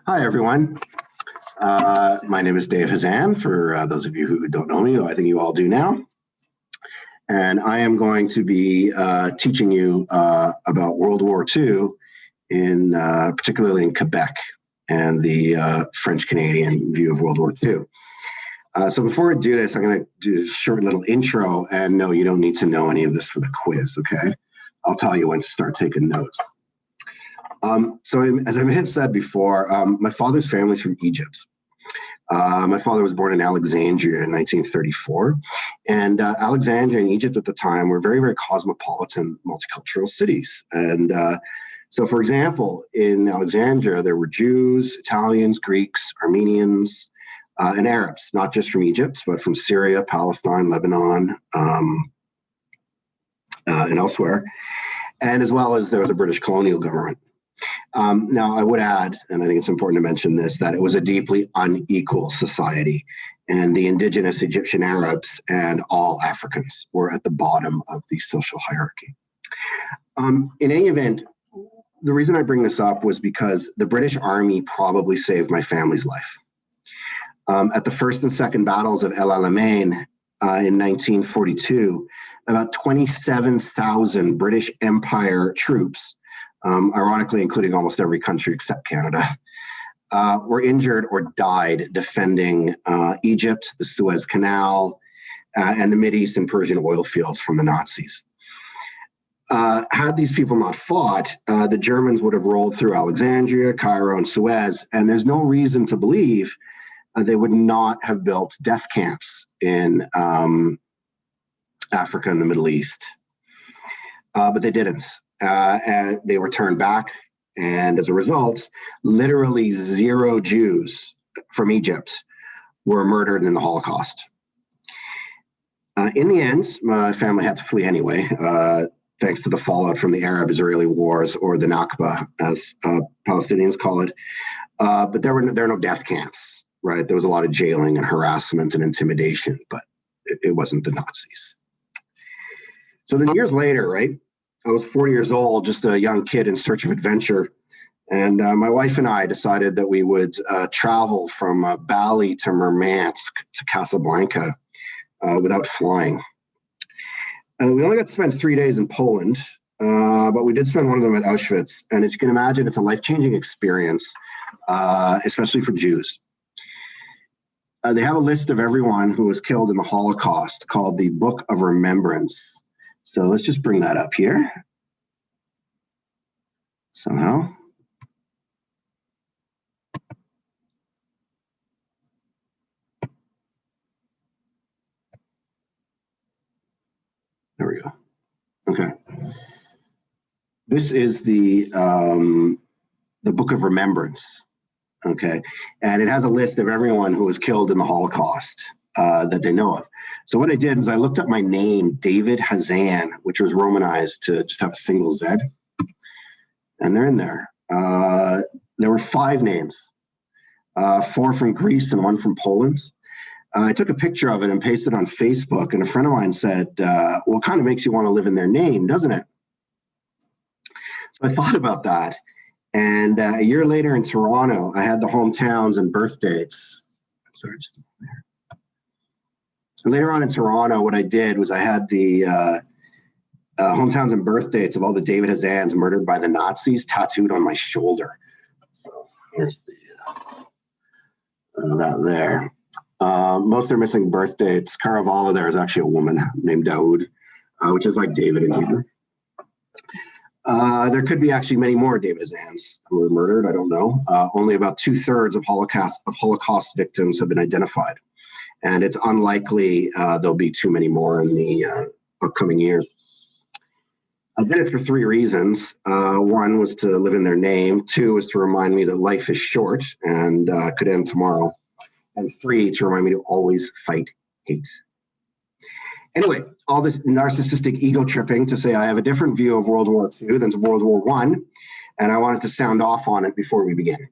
Hi, everyone. My name is Dave Hazan, for those of you who don't know me, I think you all do now. And I am going to be teaching you about World War II, particularly in Quebec, and the French-Canadian view of World War II. So before I do this, I'm going to do a short little intro, and no, you don't need to know any of this for the quiz, okay? I'll tell you when to start taking notes. So as I may have said before, my father's family is from Egypt. My father was born in Alexandria in 1934, and Alexandria and Egypt at the time were very, very cosmopolitan, multicultural cities. And so, for example, in Alexandria, there were Jews, Italians, Greeks, Armenians, and Arabs, not just from Egypt, but from Syria, Palestine, Lebanon, and elsewhere. And as well as there was a British colonial government. Now, I would add, and I think it's important to mention this, that it was a deeply unequal society, and the indigenous Egyptian Arabs and all Africans were at the bottom of the social hierarchy. In any event, the reason I bring this up was because the British Army probably saved my family's life. At the first and second battles of El Alamein in 1942, about 27,000 British Empire troops, ironically including almost every country except Canada, were injured or died defending Egypt, the Suez Canal, and the Mideast and Persian oil fields from the Nazis. Had these people not fought, the Germans would have rolled through Alexandria, Cairo, and Suez, and there's no reason to believe they would not have built death camps in Africa and the Middle East. But they didn't. And they were turned back, and as a result, literally 0 Jews from Egypt were murdered in the Holocaust. In the end, my family had to flee anyway, thanks to the fallout from the Arab-Israeli wars, or the Nakba, as Palestinians call it. But there are no death camps, right? There was a lot of jailing and harassment and intimidation, but it wasn't the Nazis. So then years later, right? I was 40 years old, just a young kid in search of adventure. And my wife and I decided that we would travel from Bali to Murmansk to Casablanca without flying. We only got to spend 3 days in Poland, but we did spend one of them at Auschwitz. And as you can imagine, it's a life-changing experience, especially for Jews. They have a list of everyone who was killed in the Holocaust called the Book of Remembrance. So let's just bring that up here somehow. There we go. Okay. This is the Book of Remembrance. Okay. And it has a list of everyone who was killed in the Holocaust that they know of. So what I did was I looked up my name, David Hazan, which was Romanized to just have a single Z. And they're in there. There were 5 names, 4 from Greece and 1 from Poland. I took a picture of it and pasted it on Facebook, and a friend of mine said, well, it kind of makes you want to live in their name, doesn't it? So I thought about that. And a year later in Toronto, I had the hometowns and birth dates. Sorry, just there. And later on in Toronto, what I did was I had the hometowns and birth dates of all the David Hazans murdered by the Nazis tattooed on my shoulder. So here's that there. Most are missing birth dates. Caravala there is actually a woman named Daoud, which is like David in Hebrew. There could be actually many more David Hazans who were murdered. I don't know. Only about 2/3 of Holocaust victims have been identified. And it's unlikely there'll be too many more in the upcoming years. I did it for 3 reasons. 1 was to live in their name. 2 was to remind me that life is short and could end tomorrow. And 3, to remind me to always fight hate. Anyway, all this narcissistic ego tripping to say I have a different view of World War II than to World War I, and I wanted to sound off on it before we begin.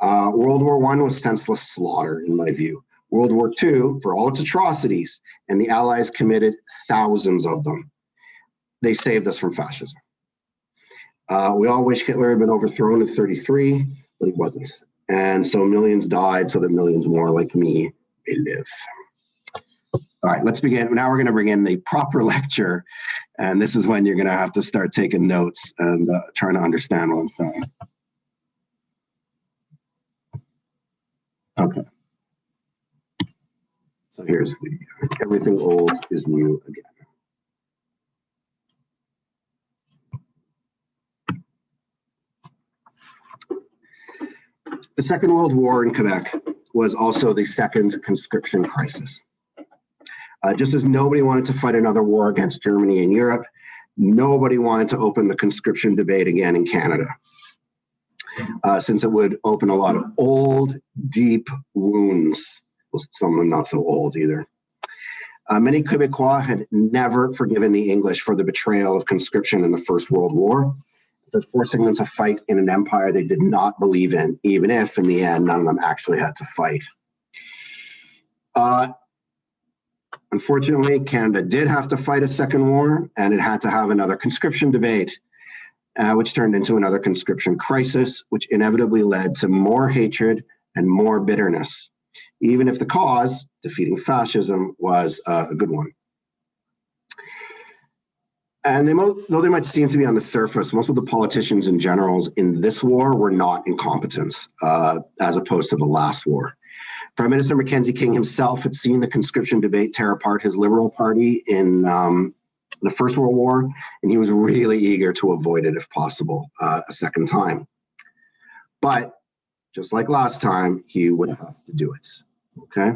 World War I was senseless slaughter, in my view. World War II, for all its atrocities, and the Allies committed thousands of them. They saved us from fascism. We all wish Hitler had been overthrown in 1933, but he wasn't. And so millions died so that millions more like me may live. All right, let's begin. Now we're going to bring in the proper lecture. And this is when you're going to have to start taking notes and trying to understand what I'm saying. Okay. So here's the everything old is new again. The Second World War in Quebec was also the second conscription crisis. Just as nobody wanted to fight another war against Germany in Europe, nobody wanted to open the conscription debate again in Canada, since it would open a lot of old, deep wounds. Well, some of them not so old either. Many Quebecois had never forgiven the English for the betrayal of conscription in the First World War, but forcing them to fight in an empire they did not believe in, even if in the end none of them actually had to fight. Unfortunately, Canada did have to fight a second war, and it had to have another conscription debate, which turned into another conscription crisis, which inevitably led to more hatred and more bitterness, even if the cause, defeating fascism, was a good one. And though they might seem to be on the surface, most of the politicians and generals in this war were not incompetent, as opposed to the last war. Prime Minister Mackenzie King himself had seen the conscription debate tear apart his Liberal Party in the First World War, and he was really eager to avoid it if possible a second time. But just like last time, he would have to do it, okay?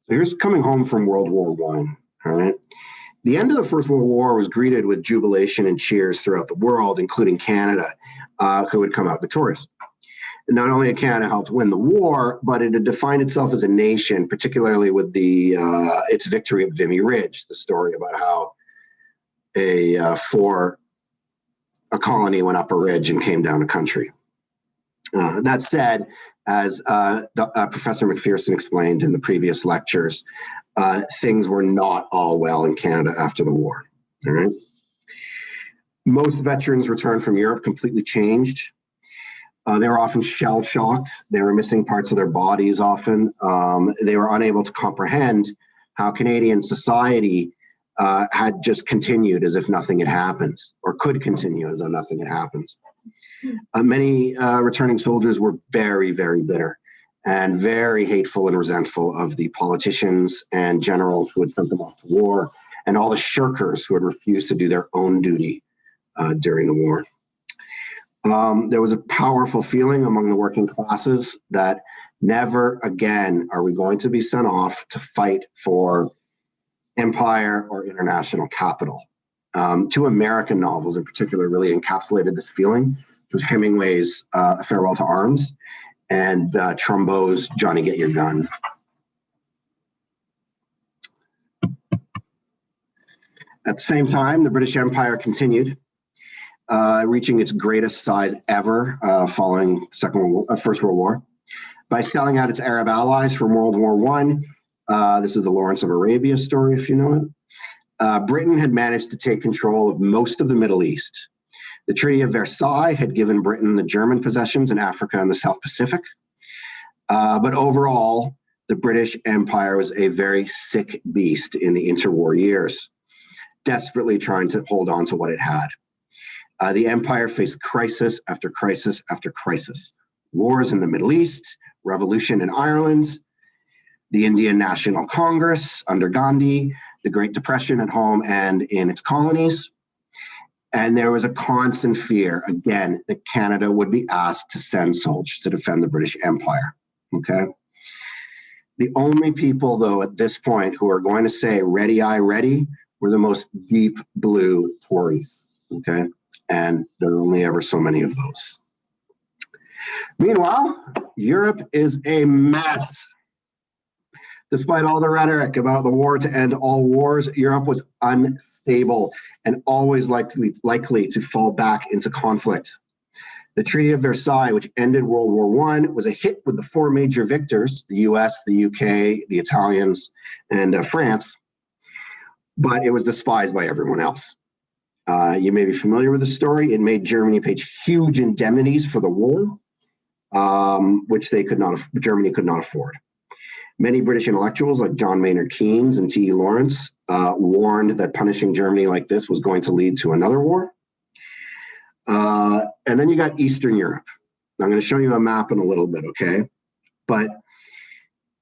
So here's coming home from World War I, all right? The end of the First World War was greeted with jubilation and cheers throughout the world, including Canada, who had come out victorious. And not only had Canada helped win the war, but it had defined itself as a nation, particularly with its victory at Vimy Ridge, the story about how a colony went up a ridge and came down a country. That said, as Professor McPherson explained in the previous lectures, things were not all well in Canada after the war. All right. Most veterans returned from Europe completely changed. They were often shell-shocked. They were missing parts of their bodies often. They were unable to comprehend how Canadian society had just continued as if nothing had happened, or could continue as though nothing had happened. Many returning soldiers were very, very bitter and very hateful and resentful of the politicians and generals who had sent them off to war, and all the shirkers who had refused to do their own duty during the war. There was a powerful feeling among the working classes that never again are we going to be sent off to fight for empire or international capital. Two American novels in particular really encapsulated this feeling. It was Hemingway's A Farewell to Arms and Trumbo's Johnny Get Your Gun. At the same time, the British Empire continued, reaching its greatest size ever following First World War, by selling out its Arab allies from World War I. This is the Lawrence of Arabia story, if you know it. Britain had managed to take control of most of the Middle East. The Treaty of Versailles had given Britain the German possessions in Africa and the South Pacific. But overall, the British Empire was a very sick beast in the interwar years, desperately trying to hold on to what it had. The empire faced crisis after crisis after crisis. Wars in the Middle East, revolution in Ireland, the Indian National Congress under Gandhi, the Great Depression at home and in its colonies. And there was a constant fear, again, that Canada would be asked to send soldiers to defend the British Empire, okay? The only people, though, at this point who are going to say, ready, aye, ready, were the most deep blue Tories, okay? And there are only ever so many of those. Meanwhile, Europe is a mess. Despite all the rhetoric about the war to end all wars, Europe was unstable and always likely to fall back into conflict. The Treaty of Versailles, which ended World War I, was a hit with the four major victors, the US, the UK, the Italians, and France, but it was despised by everyone else. You may be familiar with the story. It made Germany pay huge indemnities for the war, which Germany could not afford. Many British intellectuals like John Maynard Keynes and T.E. Lawrence warned that punishing Germany like this was going to lead to another war. And then you got Eastern Europe. I'm going to show you a map in a little bit, okay? But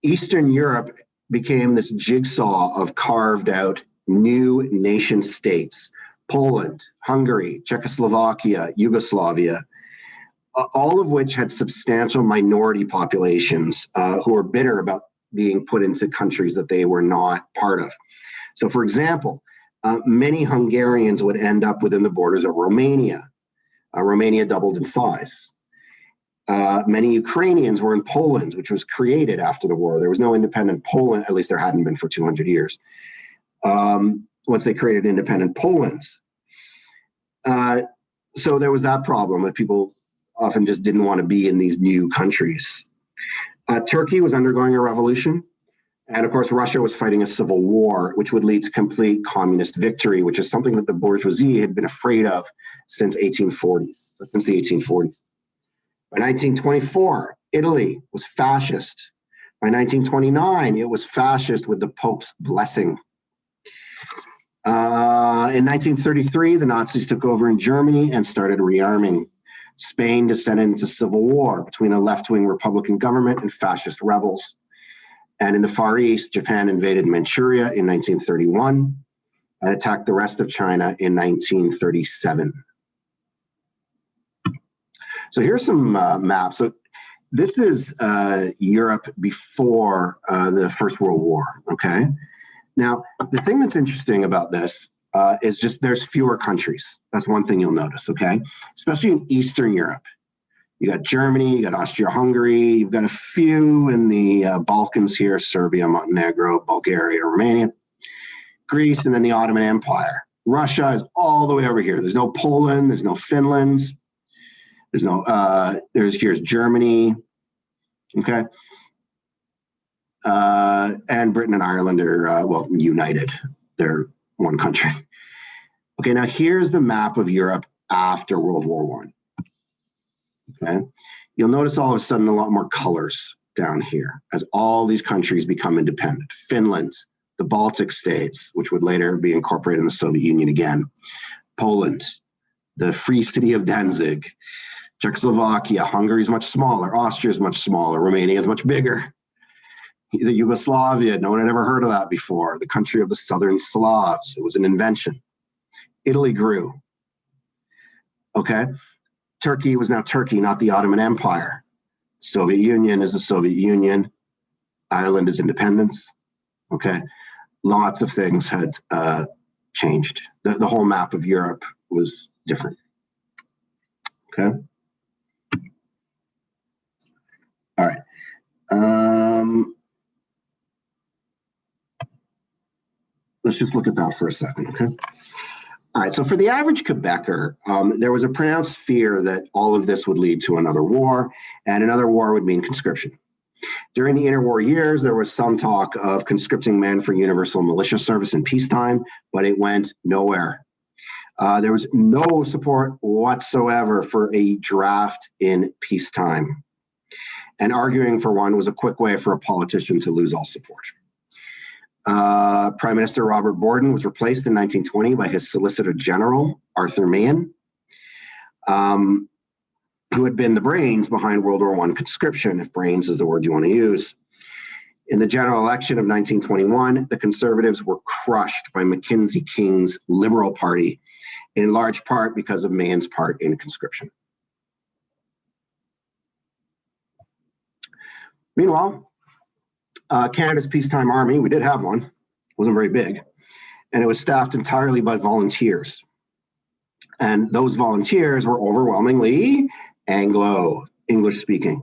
Eastern Europe became this jigsaw of carved out new nation states. Poland, Hungary, Czechoslovakia, Yugoslavia, all of which had substantial minority populations who were bitter about being put into countries that they were not part of. So, for example, many Hungarians would end up within the borders of Romania. Romania doubled in size. Many Ukrainians were in Poland, which was created after the war. There was no independent Poland, at least there hadn't been for 200 years. Once they created independent Poland. So there was that problem that people often just didn't want to be in these new countries. Turkey was undergoing a revolution. And of course, Russia was fighting a civil war, which would lead to complete communist victory, which is something that the bourgeoisie had been afraid of since the 1840s. By 1924, Italy was fascist. By 1929, it was fascist with the Pope's blessing. In 1933, the Nazis took over in Germany and started rearming. Spain descended into civil war between a left-wing Republican government and fascist rebels. And in the Far East, Japan invaded Manchuria in 1931 and attacked the rest of China in 1937. So here's some maps. So this is Europe before the First World War, okay? Now, the thing that's interesting about this is just there's fewer countries. That's one thing you'll notice, okay? Especially in Eastern Europe. You got Germany, you got Austria-Hungary, you've got a few in the Balkans here, Serbia, Montenegro, Bulgaria, Romania, Greece, and then the Ottoman Empire. Russia is all the way over here. There's no Poland, there's no Finland, here's Germany, okay? And Britain and Ireland are, united. They're one country. Okay, now here's the map of Europe after World War I. Okay, you'll notice all of a sudden a lot more colors down here as all these countries become independent. Finland, the Baltic states, which would later be incorporated in the Soviet Union again. Poland, the Free City of Danzig. Czechoslovakia, Hungary is much smaller. Austria is much smaller. Romania is much bigger. The Yugoslavia, no one had ever heard of that before. The country of the Southern Slavs, it was an invention. Italy grew. Okay. Turkey was now Turkey, not the Ottoman Empire. Soviet Union is the Soviet Union. Ireland is independence. Okay. Lots of things had changed. The whole map of Europe was different. Okay. All right. Let's just look at that for a second, okay? All right, so for the average Quebecer, there was a pronounced fear that all of this would lead to another war, and another war would mean conscription. During the interwar years, there was some talk of conscripting men for universal militia service in peacetime, but it went nowhere. There was no support whatsoever for a draft in peacetime. And arguing for one was a quick way for a politician to lose all support. Prime Minister Robert Borden was replaced in 1920 by his Solicitor General, Arthur Mahan, who had been the brains behind World War I conscription, if brains is the word you want to use. In the general election of 1921, the Conservatives were crushed by Mackenzie King's Liberal Party, in large part because of Mahan's part in conscription. Meanwhile, Canada's peacetime army, we did have one, wasn't very big, and it was staffed entirely by volunteers. And those volunteers were overwhelmingly Anglo, English speaking.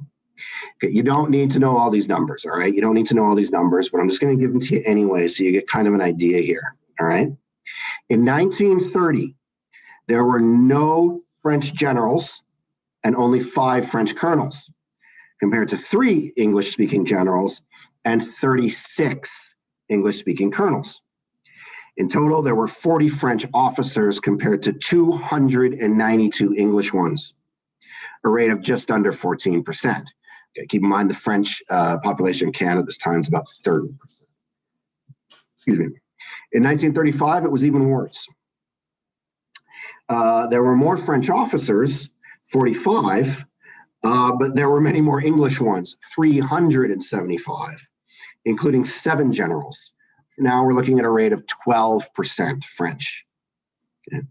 Okay, you don't need to know all these numbers, all right? You don't need to know all these numbers, but I'm just going to give them to you anyway so you get kind of an idea here, all right? In 1930, there were no French generals and only 5 French colonels, compared to 3 English-speaking generals and 36 English-speaking colonels. In total, there were 40 French officers compared to 292 English ones, a rate of just under 14%. Okay, keep in mind the French population in Canada at this time is about 30%. Excuse me. In 1935, it was even worse. There were more French officers, 45, but there were many more English ones, 375, including 7 generals. Now we're looking at a rate of 12% French. Okay.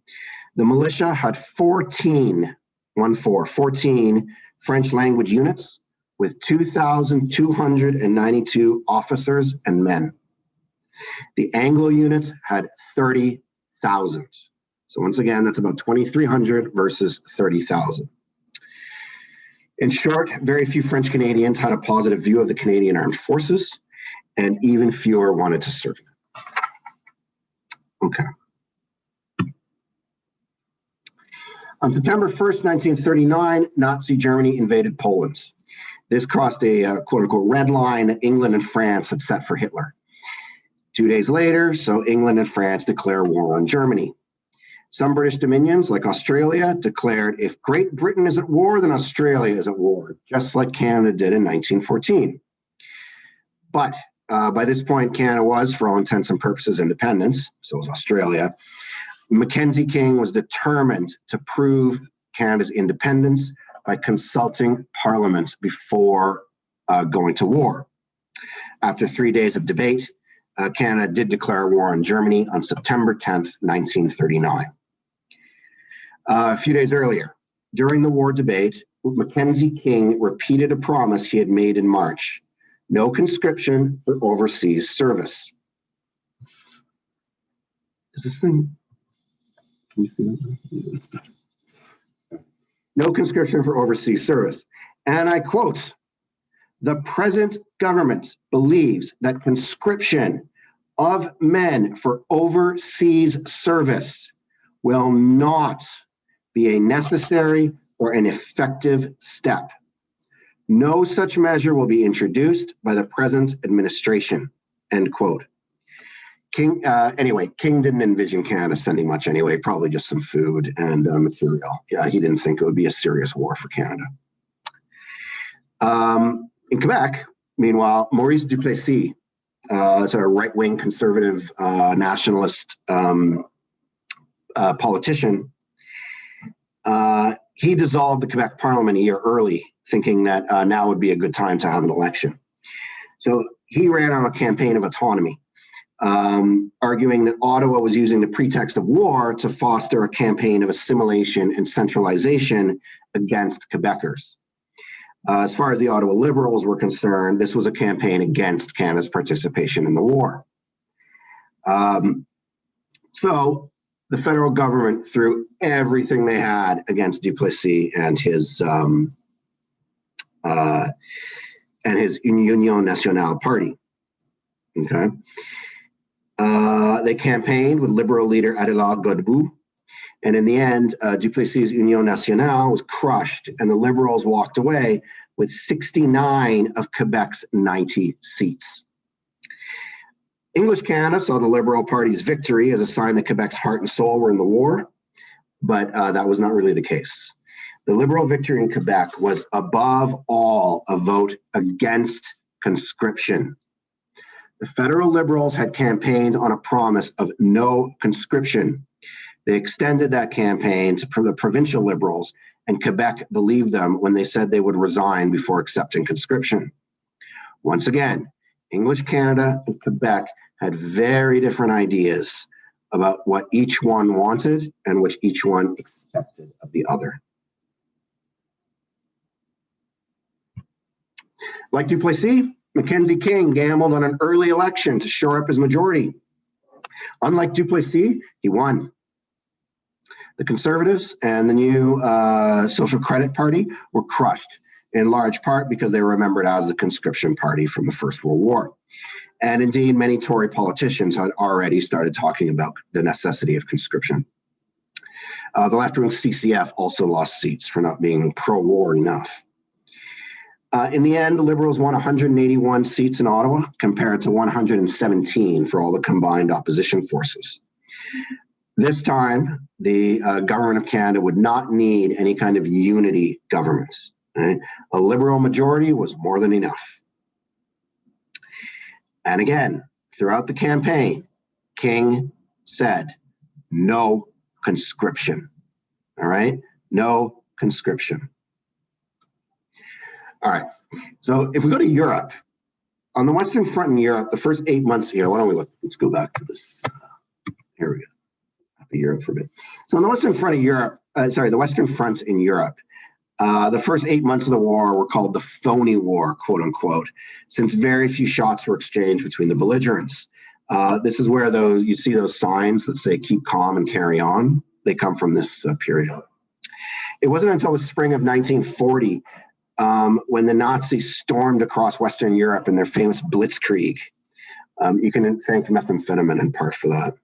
The militia had 14 French language units with 2,292 officers and men. The Anglo units had 30,000. So once again, that's about 2,300 versus 30,000. In short, very few French Canadians had a positive view of the Canadian Armed Forces, and even fewer wanted to serve. Okay. On September 1st, 1939, Nazi Germany invaded Poland. This crossed a quote-unquote red line that England and France had set for Hitler. 2 days later, so England and France declare war on Germany. Some British dominions, like Australia, declared if Great Britain is at war, then Australia is at war, just like Canada did in 1914. But by this point, Canada was, for all intents and purposes, independent, so was Australia. Mackenzie King was determined to prove Canada's independence by consulting Parliament before going to war. After 3 days of debate, Canada did declare war on Germany on September 10th, 1939. A few days earlier, during the war debate, Mackenzie King repeated a promise he had made in March: no conscription for overseas service. Is this thing? Can you see that? No conscription for overseas service. And I quote, "The present government believes that conscription of men for overseas service will not be a necessary or an effective step. No such measure will be introduced by the present administration," end quote. King didn't envision Canada sending much anyway, probably just some food and material. Yeah, he didn't think it would be a serious war for Canada. In Quebec, meanwhile, Maurice Duplessis, is a right-wing conservative nationalist politician. He dissolved the Quebec Parliament a year early, thinking that now would be a good time to have an election. So he ran on a campaign of autonomy, arguing that Ottawa was using the pretext of war to foster a campaign of assimilation and centralization against Quebecers. As far as the Ottawa Liberals were concerned, this was a campaign against Canada's participation in the war. So the federal government threw everything they had against Duplessis and his Union Nationale party. Okay. They campaigned with Liberal leader Adélard Godbout, and in the end, Duplessis' Union Nationale was crushed, and the Liberals walked away with 69 of Quebec's 90 seats. English Canada saw the Liberal Party's victory as a sign that Quebec's heart and soul were in the war, but that was not really the case. The Liberal victory in Quebec was above all a vote against conscription. The federal Liberals had campaigned on a promise of no conscription. They extended that campaign to the provincial Liberals, and Quebec believed them when they said they would resign before accepting conscription. Once again, English Canada and Quebec had very different ideas about what each one wanted and which each one expected of the other. Like Duplessis, Mackenzie King gambled on an early election to shore up his majority. Unlike Duplessis, he won. The Conservatives and the new Social Credit Party were crushed, in large part because they were remembered as the conscription party from the First World War. And indeed, many Tory politicians had already started talking about the necessity of conscription. The left-wing CCF also lost seats for not being pro-war enough. In the end, the Liberals won 181 seats in Ottawa compared to 117 for all the combined opposition forces. This time, the government of Canada would not need any kind of unity government. Right? A Liberal majority was more than enough. And again, throughout the campaign, King said, no conscription. All right? No conscription. All right. So if we go to Europe, on the Western Front in Europe, the first 8 months here, why don't we look? Let's go back to this. Here we go. Europe for a bit. So on the Western Front of Europe, the Western Front in Europe, the first 8 months of the war were called the phony war, quote unquote, since very few shots were exchanged between the belligerents. This is where you see those signs that say keep calm and carry on. They come from this period. It wasn't until the spring of 1940 when the Nazis stormed across Western Europe in their famous Blitzkrieg. You can thank methamphetamine in part for that.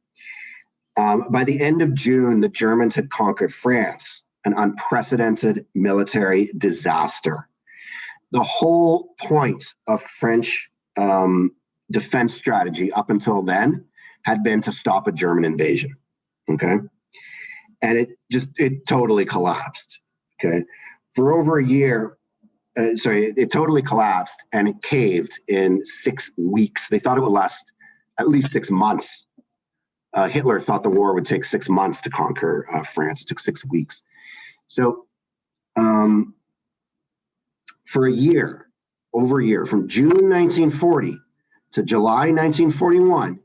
By the end of June, the Germans had conquered France, an unprecedented military disaster. The whole point of French defense strategy up until then had been to stop a German invasion, okay? And it totally collapsed, okay? For over a year, it totally collapsed and it caved in 6 weeks. They thought it would last at least 6 months. Hitler thought the war would take 6 months to conquer France. It took 6 weeks. So for over a year, from June 1940 to July 1941,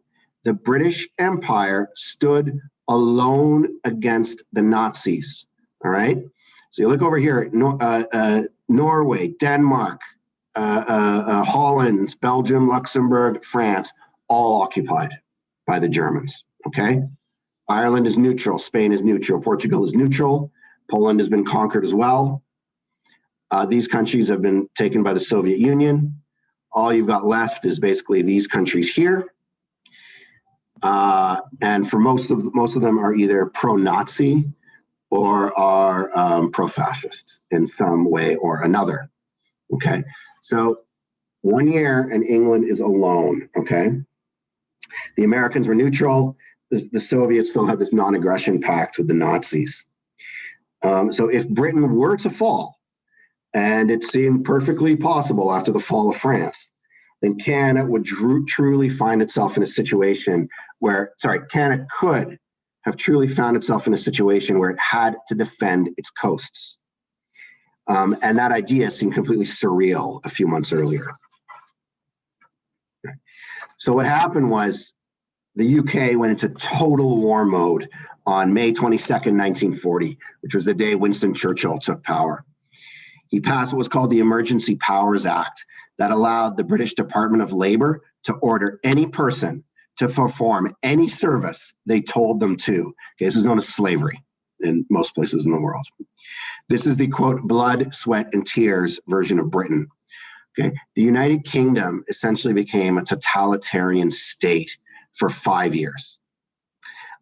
the British Empire stood alone against the Nazis. All right? So you look over here, Norway, Denmark, Holland, Belgium, Luxembourg, France, all occupied by the Germans. Okay, Ireland is neutral, Spain is neutral, Portugal is neutral, Poland has been conquered as well. These countries have been taken by the Soviet Union. All you've got left is basically these countries here. And for most of them are either pro-Nazi or are pro-fascist in some way or another. Okay, so 1 year and England is alone. Okay, the Americans were neutral. The Soviets still had this non-aggression pact with the Nazis. So if Britain were to fall, and it seemed perfectly possible after the fall of France, then Canada would truly find itself in a situation where, Canada could have truly found itself in a situation where it had to defend its coasts. And that idea seemed completely surreal a few months earlier. So what happened was, the UK went into total war mode on May 22nd, 1940, which was the day Winston Churchill took power. He passed what was called the Emergency Powers Act that allowed the British Department of Labor to order any person to perform any service they told them to. Okay, this is known as slavery in most places in the world. This is the, quote, blood, sweat, and tears version of Britain. Okay, the United Kingdom essentially became a totalitarian state for 5 years.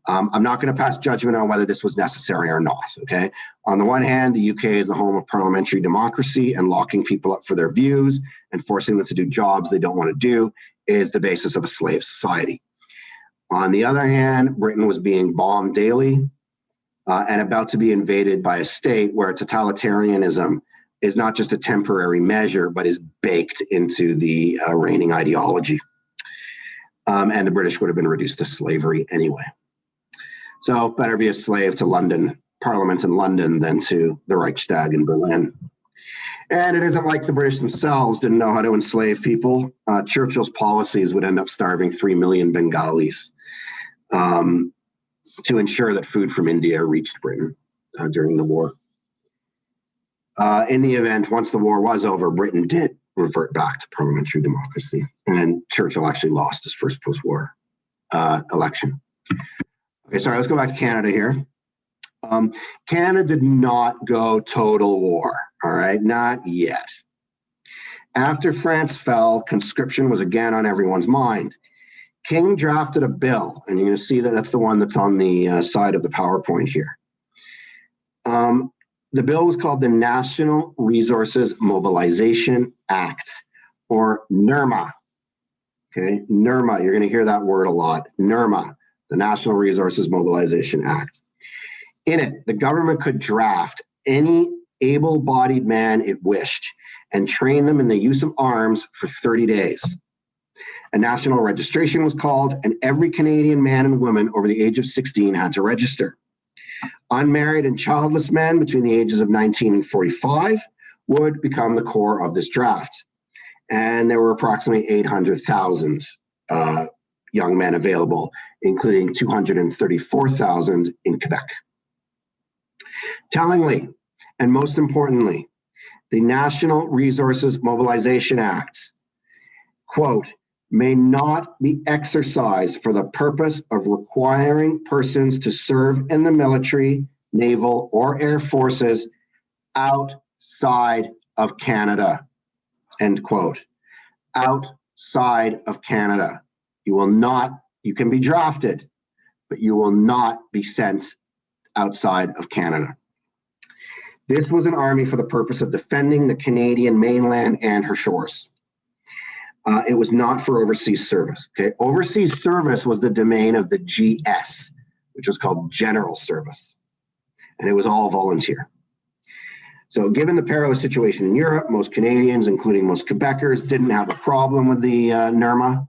I'm not going to pass judgment on whether this was necessary or not, okay? On the one hand, the UK is the home of parliamentary democracy, and locking people up for their views and forcing them to do jobs they don't want to do is the basis of a slave society. On the other hand, Britain was being bombed daily and about to be invaded by a state where totalitarianism is not just a temporary measure, but is baked into the reigning ideology. And the British would have been reduced to slavery anyway. So better be a slave to London, Parliament in London, than to the Reichstag in Berlin. And it isn't like the British themselves didn't know how to enslave people. Churchill's policies would end up starving 3 million Bengalis to ensure that food from India reached Britain during the war. In the event, once the war was over, Britain did revert back to parliamentary democracy, and Churchill actually lost his first post-war election. Okay, sorry, let's go back to Canada here. Canada did not go total war, all right, not yet. After France fell, conscription was again on everyone's mind. King drafted a bill, and you're going to see that that's the one that's on the side of the PowerPoint here. The bill was called the National Resources Mobilization Act, or NRMA. Okay, NRMA, you're going to hear that word a lot. NRMA, the National Resources Mobilization Act. In it, the government could draft any able-bodied man it wished and train them in the use of arms for 30 days. A national registration was called, and every Canadian man and woman over the age of 16 had to register. Unmarried and childless men between the ages of 19 and 45 would become the core of this draft. And there were approximately 800,000 young men available, including 234,000 in Quebec. Tellingly, and most importantly, the National Resources Mobilization Act, quote, may not be exercised for the purpose of requiring persons to serve in the military, naval, or air forces outside of Canada, end quote. Outside of Canada. You can be drafted, but you will not be sent outside of Canada. This was an army for the purpose of defending the Canadian mainland and her shores. It was not for overseas service. Okay, overseas service was the domain of the GS, which was called General Service, and it was all volunteer. So, given the perilous situation in Europe, most Canadians, including most Quebecers, didn't have a problem with the NRMA.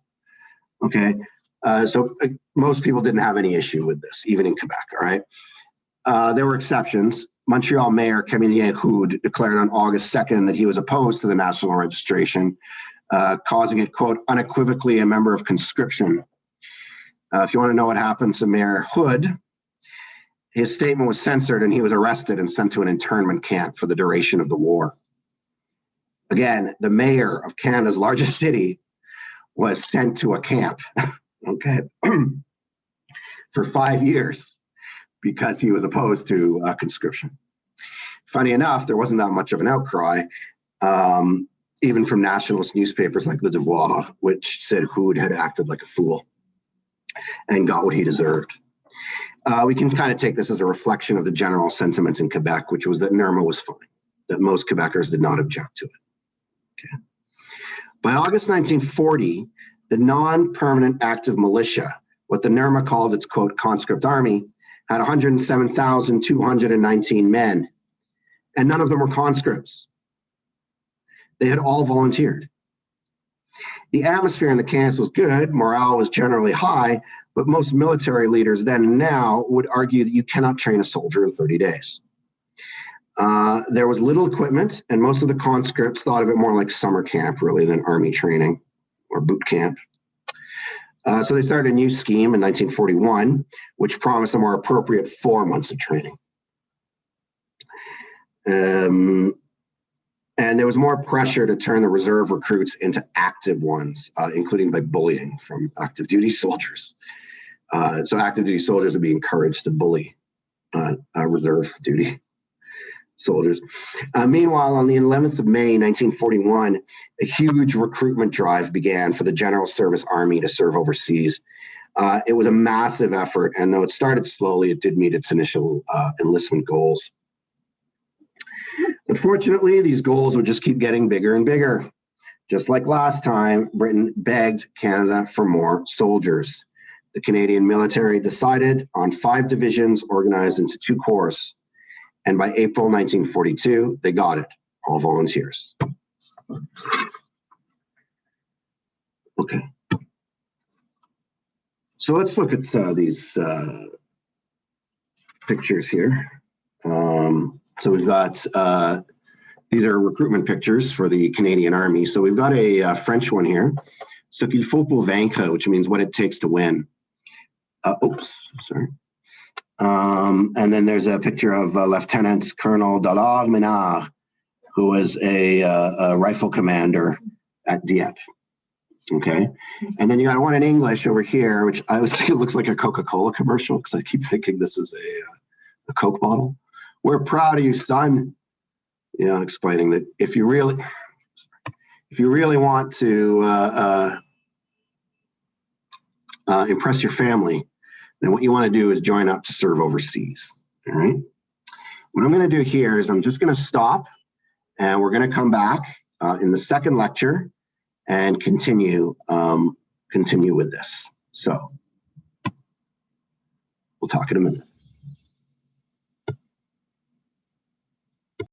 Okay, so most people didn't have any issue with this, even in Quebec. All right, there were exceptions. Montreal Mayor Camille Houde declared on August 2nd that he was opposed to the national registration, causing it, quote, unequivocally a member of conscription. If you want to know what happened to Mayor Houde, his statement was censored and he was arrested and sent to an internment camp for the duration of the war. Again, the mayor of Canada's largest city was sent to a camp, okay, for 5 years because he was opposed to conscription. Funny enough, there wasn't that much of an outcry, even from nationalist newspapers like Le Devoir, which said Houde had acted like a fool and got what he deserved. We can kind of take this as a reflection of the general sentiment in Quebec, which was that NRMA was fine, that most Quebecers did not object to it. Okay. By August 1940, the non-permanent active militia, what the NRMA called its, quote, conscript army, had 107,219 men, and none of them were conscripts. They had all volunteered. The atmosphere in the camps was good, morale was generally high, but most military leaders then and now would argue that you cannot train a soldier in 30 days. There was little equipment, and most of the conscripts thought of it more like summer camp, really, than army training or boot camp. So they started a new scheme in 1941, which promised a more appropriate 4 months of training. And there was more pressure to turn the reserve recruits into active ones, including by bullying from active duty soldiers. So active duty soldiers would be encouraged to bully reserve duty soldiers. Meanwhile, on the 11th of May, 1941, a huge recruitment drive began for the General Service Army to serve overseas. It was a massive effort, and though it started slowly, it did meet its initial enlistment goals. Unfortunately, these goals would just keep getting bigger and bigger. Just like last time, Britain begged Canada for more soldiers. The Canadian military decided on 5 divisions organized into 2 corps. And by April 1942, they got it, all volunteers. Okay. So let's look at these pictures here. So we've got, these are recruitment pictures for the Canadian Army. So we've got a French one here. Ce qu'il faut pour vaincre, which means what it takes to win. Oops, sorry. And then there's a picture of Lieutenant Colonel Dallard Menard, who was a rifle commander at Dieppe. Okay. And then you got one in English over here, which I always think it looks like a Coca-Cola commercial because I keep thinking this is a Coke bottle. We're proud of you, son. You know, explaining that if you really want to impress your family, then what you want to do is join up to serve overseas. All right. what I'm going to do here is I'm just going to stop, and we're going to come back in the second lecture and continue with this. So we'll talk in a minute.